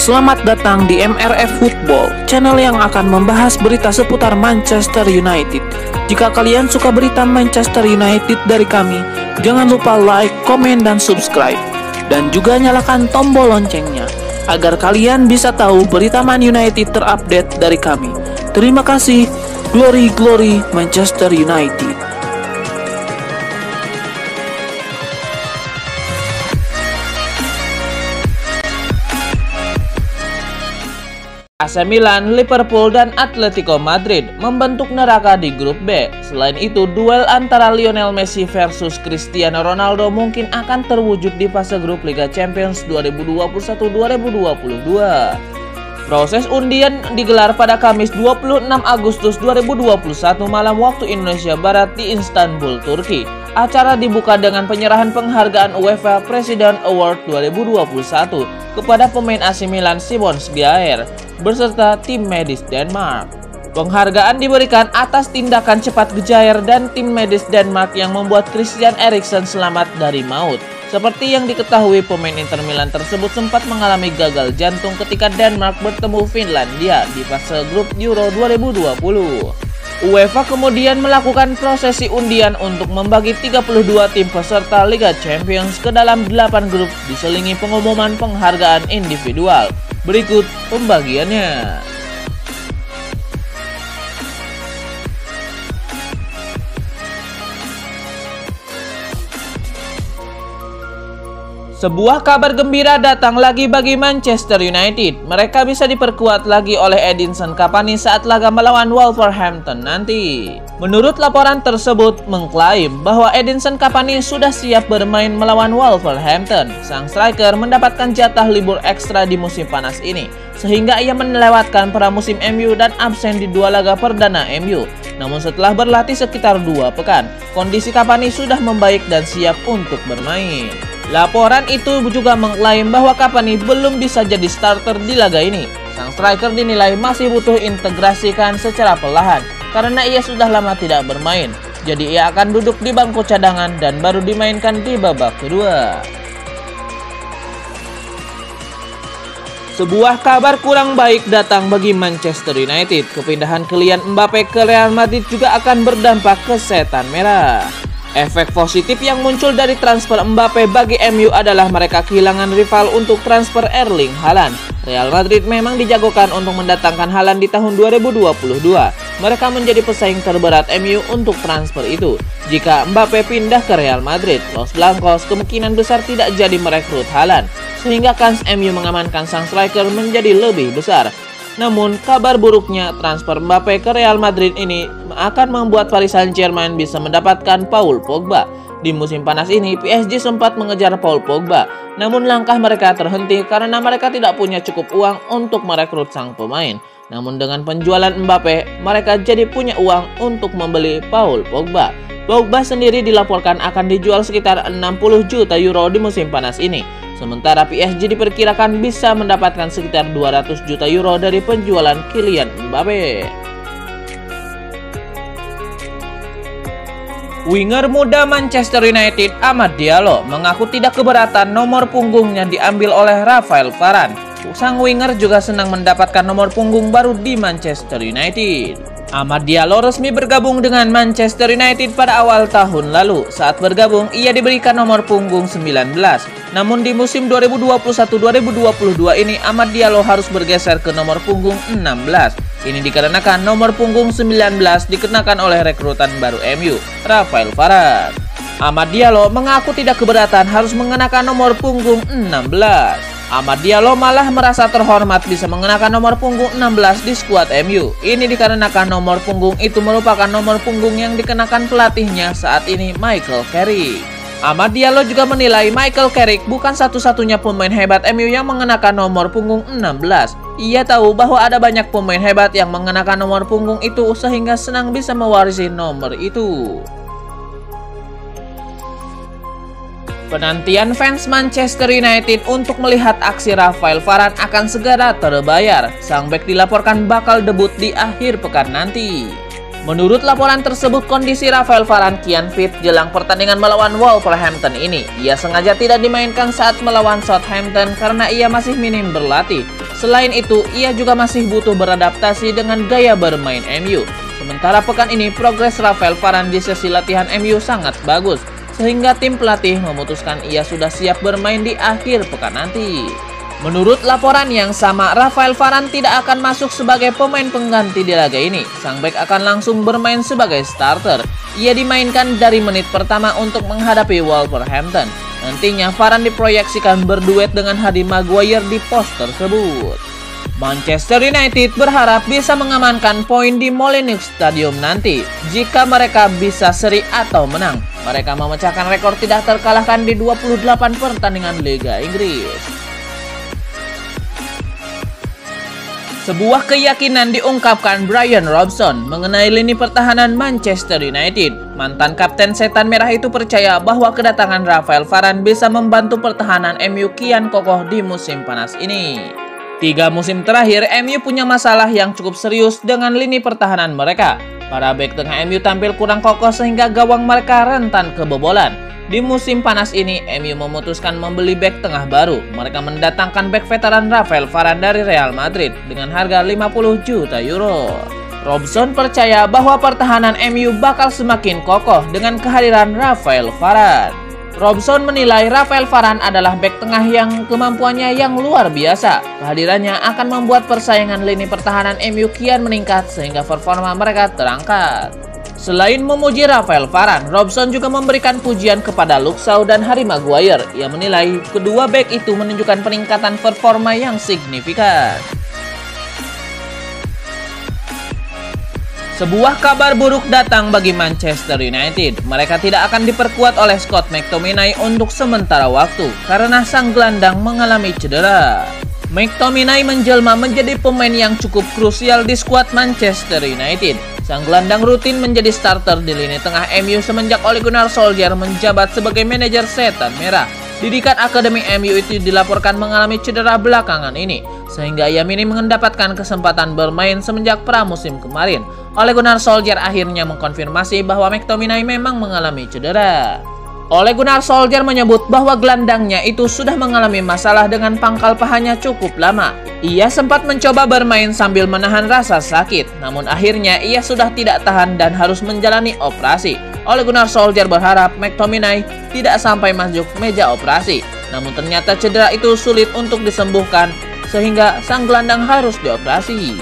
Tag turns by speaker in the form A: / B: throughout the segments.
A: Selamat datang di MRF Football, channel yang akan membahas berita seputar Manchester United. Jika kalian suka berita Manchester United dari kami, jangan lupa like, komen, dan subscribe. Dan juga nyalakan tombol loncengnya, agar kalian bisa tahu berita Man United terupdate dari kami. Terima kasih, Glory Glory Manchester United.
B: AC Milan, Liverpool, dan Atletico Madrid membentuk neraka di grup B. Selain itu, duel antara Lionel Messi versus Cristiano Ronaldo mungkin akan terwujud di fase grup Liga Champions 2021-2022. Proses undian digelar pada Kamis 26 Agustus 2021 malam waktu Indonesia Barat di Istanbul, Turki. Acara dibuka dengan penyerahan penghargaan UEFA President Award 2021 kepada pemain AC Milan Simon Kjær beserta tim medis Denmark. Penghargaan diberikan atas tindakan cepat Kjær dan tim medis Denmark yang membuat Christian Eriksen selamat dari maut. Seperti yang diketahui, pemain Inter Milan tersebut sempat mengalami gagal jantung ketika Denmark bertemu Finlandia di fase grup Euro 2020. UEFA kemudian melakukan prosesi undian untuk membagi 32 tim peserta Liga Champions ke dalam 8 grup diselingi pengumuman penghargaan individual. Berikut pembagiannya. Sebuah kabar gembira datang lagi bagi Manchester United. Mereka bisa diperkuat lagi oleh Edinson Cavani saat laga melawan Wolverhampton nanti. Menurut laporan tersebut mengklaim bahwa Edinson Cavani sudah siap bermain melawan Wolverhampton. Sang striker mendapatkan jatah libur ekstra di musim panas ini, sehingga ia melewatkan pramusim MU dan absen di 2 laga perdana MU. Namun setelah berlatih sekitar 2 pekan, kondisi Cavani sudah membaik dan siap untuk bermain. Laporan itu juga mengklaim bahwa Cavani belum bisa jadi starter di laga ini. Sang striker dinilai masih butuh integrasikan secara perlahan karena ia sudah lama tidak bermain. Jadi ia akan duduk di bangku cadangan dan baru dimainkan di babak kedua. Sebuah kabar kurang baik datang bagi Manchester United. Kepindahan Kylian Mbappe ke Real Madrid juga akan berdampak ke setan merah. Efek positif yang muncul dari transfer Mbappe bagi MU adalah mereka kehilangan rival untuk transfer Erling Haaland. Real Madrid memang dijagokan untuk mendatangkan Haaland di tahun 2022. Mereka menjadi pesaing terberat MU untuk transfer itu. Jika Mbappe pindah ke Real Madrid, Los Blancos kemungkinan besar tidak jadi merekrut Haaland, sehingga kans MU mengamankan sang striker menjadi lebih besar. Namun, kabar buruknya transfer Mbappe ke Real Madrid ini akan membuat Paris Saint-Germain bisa mendapatkan Paul Pogba. Di musim panas ini, PSG sempat mengejar Paul Pogba, namun langkah mereka terhenti karena mereka tidak punya cukup uang untuk merekrut sang pemain. Namun dengan penjualan Mbappe, mereka jadi punya uang untuk membeli Paul Pogba. Pogba sendiri dilaporkan akan dijual sekitar 60 juta euro di musim panas ini. Sementara PSG diperkirakan bisa mendapatkan sekitar 200 juta euro dari penjualan Kylian Mbappe. Winger muda Manchester United Amad Diallo mengaku tidak keberatan nomor punggungnya diambil oleh Rafael Varane. Sang winger juga senang mendapatkan nomor punggung baru di Manchester United. Amad Diallo resmi bergabung dengan Manchester United pada awal tahun lalu. Saat bergabung, ia diberikan nomor punggung 19. Namun di musim 2021-2022 ini, Amad Diallo harus bergeser ke nomor punggung 16. Ini dikarenakan nomor punggung 19 dikenakan oleh rekrutan baru MU, Rafael Varane. Amad Diallo mengaku tidak keberatan harus mengenakan nomor punggung 16. Amad Diallo malah merasa terhormat bisa mengenakan nomor punggung 16 di skuad MU. Ini dikarenakan nomor punggung itu merupakan nomor punggung yang dikenakan pelatihnya saat ini, Michael Carrick. Amad Diallo juga menilai Michael Carrick bukan satu-satunya pemain hebat MU yang mengenakan nomor punggung 16. Ia tahu bahwa ada banyak pemain hebat yang mengenakan nomor punggung itu sehingga senang bisa mewarisi nomor itu. Penantian fans Manchester United untuk melihat aksi Rafael Varane akan segera terbayar. Sang bek dilaporkan bakal debut di akhir pekan nanti. Menurut laporan tersebut, kondisi Rafael Varane kian fit jelang pertandingan melawan Wolverhampton ini. Ia sengaja tidak dimainkan saat melawan Southampton karena ia masih minim berlatih. Selain itu, ia juga masih butuh beradaptasi dengan gaya bermain MU. Sementara pekan ini, progres Rafael Varane di sesi latihan MU sangat bagus, sehingga tim pelatih memutuskan ia sudah siap bermain di akhir pekan nanti. Menurut laporan yang sama, Rafael Varane tidak akan masuk sebagai pemain pengganti di laga ini. Sang bek akan langsung bermain sebagai starter. Ia dimainkan dari menit pertama untuk menghadapi Wolverhampton. Nantinya Varane diproyeksikan berduet dengan Harry Maguire di pos tersebut. Manchester United berharap bisa mengamankan poin di Molineux Stadium nanti. Jika mereka bisa seri atau menang, mereka memecahkan rekor tidak terkalahkan di 28 pertandingan Liga Inggris. Sebuah keyakinan diungkapkan Brian Robson mengenai lini pertahanan Manchester United. Mantan kapten Setan Merah itu percaya bahwa kedatangan Rafael Varane bisa membantu pertahanan MU kian kokoh di musim panas ini. 3 musim terakhir, MU punya masalah yang cukup serius dengan lini pertahanan mereka. Para bek tengah MU tampil kurang kokoh sehingga gawang mereka rentan kebobolan. Di musim panas ini, MU memutuskan membeli bek tengah baru. Mereka mendatangkan bek veteran Rafael Varane dari Real Madrid dengan harga 50 juta euro. Robson percaya bahwa pertahanan MU bakal semakin kokoh dengan kehadiran Rafael Varane. Robson menilai Rafael Varane adalah bek tengah yang kemampuannya yang luar biasa. Kehadirannya akan membuat persaingan lini pertahanan MU kian meningkat sehingga performa mereka terangkat. Selain memuji Rafael Varane, Robson juga memberikan pujian kepada Luke Shaw dan Harry Maguire. Ia menilai kedua bek itu menunjukkan peningkatan performa yang signifikan. Sebuah kabar buruk datang bagi Manchester United. Mereka tidak akan diperkuat oleh Scott McTominay untuk sementara waktu karena sang gelandang mengalami cedera. McTominay menjelma menjadi pemain yang cukup krusial di skuad Manchester United. Sang gelandang rutin menjadi starter di lini tengah MU semenjak Ole Gunnar Solskjaer menjabat sebagai manajer Setan Merah. Didikan Akademi MU itu dilaporkan mengalami cedera belakangan ini, sehingga ia minim mendapatkan kesempatan bermain semenjak pramusim kemarin. Ole Gunnar Solskjaer akhirnya mengkonfirmasi bahwa McTominay memang mengalami cedera. Ole Gunnar Solskjaer menyebut bahwa gelandangnya itu sudah mengalami masalah dengan pangkal pahanya cukup lama. Ia sempat mencoba bermain sambil menahan rasa sakit, namun akhirnya ia sudah tidak tahan dan harus menjalani operasi. Ole Gunnar Solskjaer berharap McTominay tidak sampai masuk meja operasi, namun ternyata cedera itu sulit untuk disembuhkan sehingga sang gelandang harus dioperasi.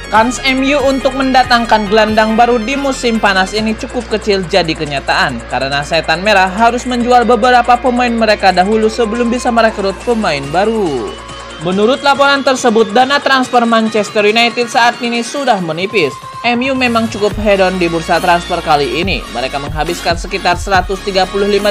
B: Kans MU untuk mendatangkan gelandang baru di musim panas ini cukup kecil jadi kenyataan karena Setan Merah harus menjual beberapa pemain mereka dahulu sebelum bisa merekrut pemain baru. Menurut laporan tersebut, dana transfer Manchester United saat ini sudah menipis. MU memang cukup hedon di bursa transfer kali ini. Mereka menghabiskan sekitar 135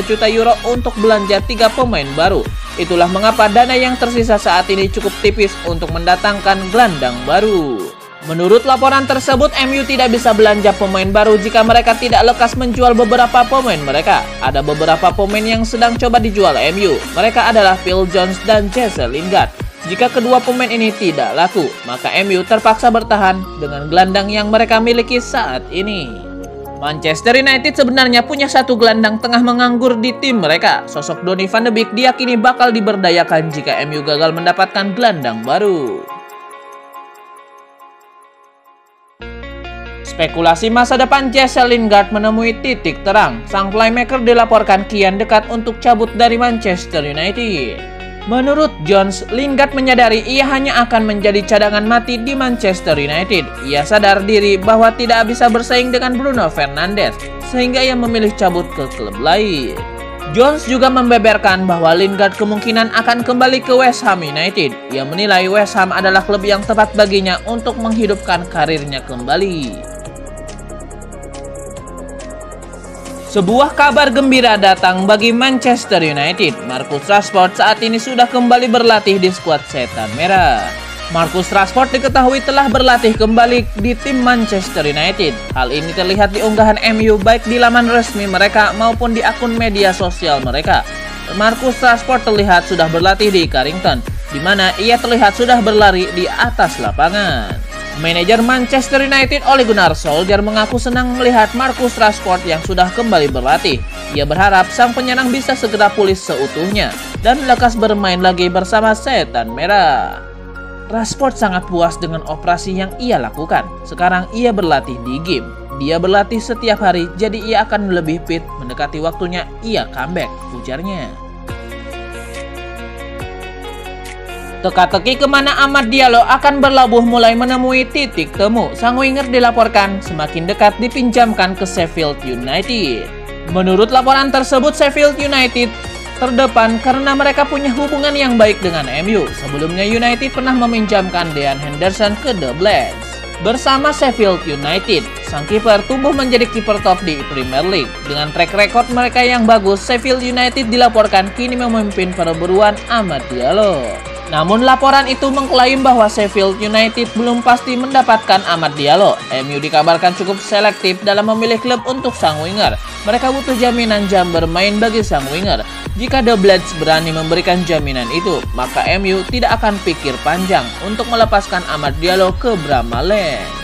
B: juta euro untuk belanja 3 pemain baru. Itulah mengapa dana yang tersisa saat ini cukup tipis untuk mendatangkan gelandang baru. Menurut laporan tersebut, MU tidak bisa belanja pemain baru jika mereka tidak lekas menjual beberapa pemain mereka. Ada beberapa pemain yang sedang coba dijual MU. Mereka adalah Phil Jones dan Jesse Lingard. Jika kedua pemain ini tidak laku, maka MU terpaksa bertahan dengan gelandang yang mereka miliki saat ini. Manchester United sebenarnya punya satu gelandang tengah menganggur di tim mereka. Sosok Donny van de Beek diyakini bakal diberdayakan jika MU gagal mendapatkan gelandang baru. Spekulasi masa depan Jesse Lingard menemui titik terang. Sang playmaker dilaporkan kian dekat untuk cabut dari Manchester United. Menurut Jones, Lingard menyadari ia hanya akan menjadi cadangan mati di Manchester United. Ia sadar diri bahwa tidak bisa bersaing dengan Bruno Fernandes, sehingga ia memilih cabut ke klub lain. Jones juga membeberkan bahwa Lingard kemungkinan akan kembali ke West Ham United. Ia menilai West Ham adalah klub yang tepat baginya untuk menghidupkan karirnya kembali. Sebuah kabar gembira datang bagi Manchester United. Marcus Rashford saat ini sudah kembali berlatih di skuad Setan Merah. Marcus Rashford diketahui telah berlatih kembali di tim Manchester United. Hal ini terlihat di unggahan MU baik di laman resmi mereka maupun di akun media sosial mereka. Marcus Rashford terlihat sudah berlatih di Carrington, di mana ia terlihat sudah berlari di atas lapangan. Manajer Manchester United Ole Gunnar Solskjaer mengaku senang melihat Marcus Rashford yang sudah kembali berlatih. Ia berharap sang penyerang bisa segera pulih seutuhnya dan lekas bermain lagi bersama Setan Merah. Rashford sangat puas dengan operasi yang ia lakukan. Sekarang ia berlatih di gym. Dia berlatih setiap hari, jadi ia akan lebih fit mendekati waktunya ia comeback, ujarnya. Teka-teki kemana Amad Diallo akan berlabuh mulai menemui titik temu. Sang winger dilaporkan semakin dekat dipinjamkan ke Sheffield United. Menurut laporan tersebut, Sheffield United terdepan karena mereka punya hubungan yang baik dengan MU. Sebelumnya United pernah meminjamkan Dean Henderson ke The Blades. Bersama Sheffield United, sang kiper tumbuh menjadi kiper top di Premier League. Dengan track record mereka yang bagus, Sheffield United dilaporkan kini memimpin perburuan Amad Diallo. Namun laporan itu mengklaim bahwa Sheffield United belum pasti mendapatkan Amad Diallo. MU dikabarkan cukup selektif dalam memilih klub untuk sang winger. Mereka butuh jaminan jam bermain bagi sang winger. Jika The Blades berani memberikan jaminan itu, maka MU tidak akan pikir panjang untuk melepaskan Amad Diallo ke Bramall Lane.